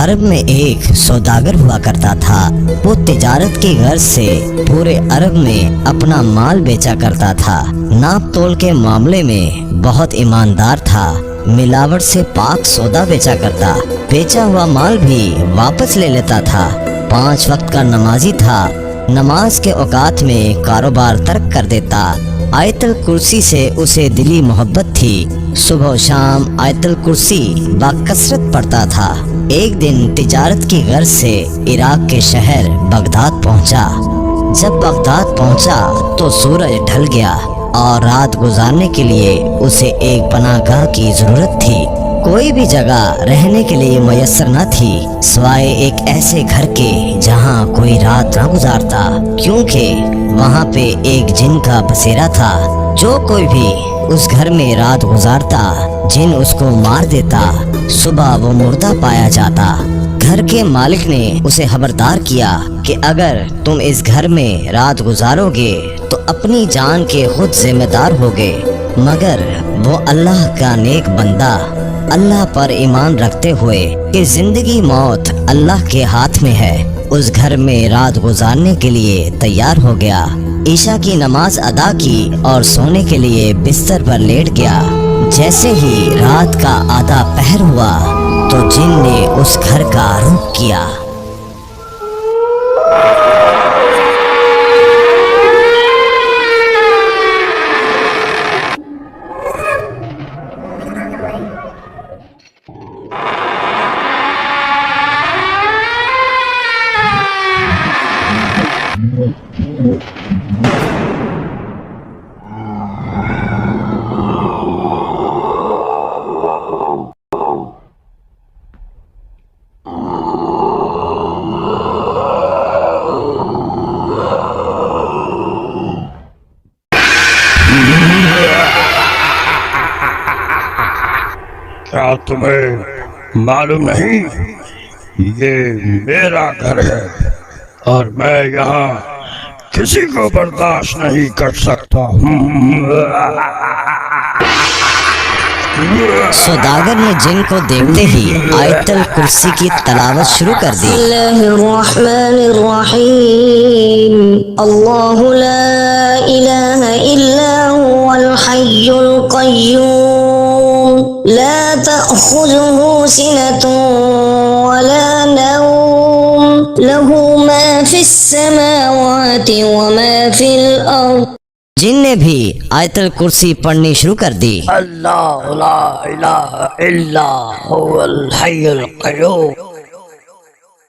अरब में एक सौदागर हुआ करता था। वो तिजारत की गर्ज से पूरे अरब में अपना माल बेचा करता था। नाप तोल के मामले में बहुत ईमानदार था। मिलावट से पाक सौदा बेचा करता। बेचा हुआ माल भी वापस ले लेता था। 5 वक्त का नमाजी था। नमाज के औकात में कारोबार तर्क कर देता। आयतल कुर्सी से उसे दिली मोहब्बत थी। सुबह शाम आयतल कुर्सी बाकसरत पढ़ता था। एक दिन तिजारत की गर्ज से इराक के शहर बगदाद पहुंचा। जब बगदाद पहुंचा तो सूरज ढल गया और रात गुजारने के लिए उसे एक पनाहगाह की जरूरत थी। कोई भी जगह रहने के लिए मुयस्सर न थी सिवाय एक ऐसे घर के जहां कोई रात न गुजारता, क्योंकि वहां पे एक जिन का बसेरा था। जो कोई भी उस घर में रात गुजारता जिन उसको मार देता। सुबह वो मुर्दा पाया जाता। घर के मालिक ने उसे खबरदार किया कि अगर तुम इस घर में रात गुजारोगे तो अपनी जान के खुद जिम्मेदार होगे। मगर वो अल्लाह का नेक बंदा अल्लाह पर ईमान रखते हुए कि जिंदगी मौत अल्लाह के हाथ में है, उस घर में रात गुजारने के लिए तैयार हो गया। ईशा की नमाज अदा की और सोने के लिए बिस्तर पर लेट गया। जैसे ही रात का आधा पहर हुआ तो जिन ने उस घर का रुख किया। क्या तुम्हें मालूम नहीं, ये मेरा घर है और मैं यहाँ किसी को बर्दाश्त नहीं कर सकता। सौदागर ने जिन को देखते ही आयतल कुर्सी की तलावत शुरू कर दी। अल्लाहु ला इलाहा इल्ला हुवल हय्युल क़य्यूम ला तअख़ुज़ुहु सिनतुन वला नौम लहू मा फ़िस समावाति व मा फ़िल अर्ज़। जिन ने भी आयतल कुर्सी पढ़नी शुरू कर दी। अल्लाह ला इलाहा इल्ला हुवल हय्युल क़य्यूम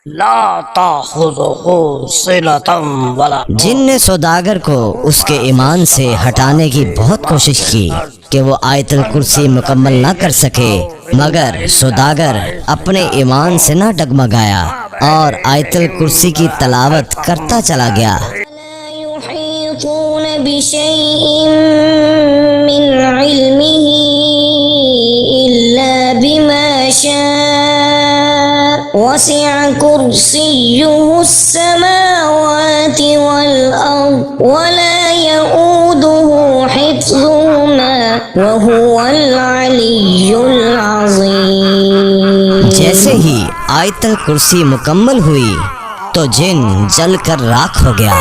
ला ताख़ुज़ुहु सिनतुन वला। जिन ने सौदागर को उसके ईमान से हटाने की बहुत कोशिश की कि वो आयतल कुर्सी मुकम्मल ना कर सके, मगर सौदागर अपने ईमान से ना डगमगाया और आयतल कुर्सी की तलावत करता चला गया। बिशैइन मिन इल्मिही इल्ला बिमा शाअ वसिअ कुर्सियुहु अस्समावाति वल अर्ज़ वला यऊदुहु हिफ्ज़ुहुमा व हुवल अलिय्युल अज़ीम। जैसे ही आयतल कुर्सी मुकम्मल हुई तो जिन जलकर राख हो गया।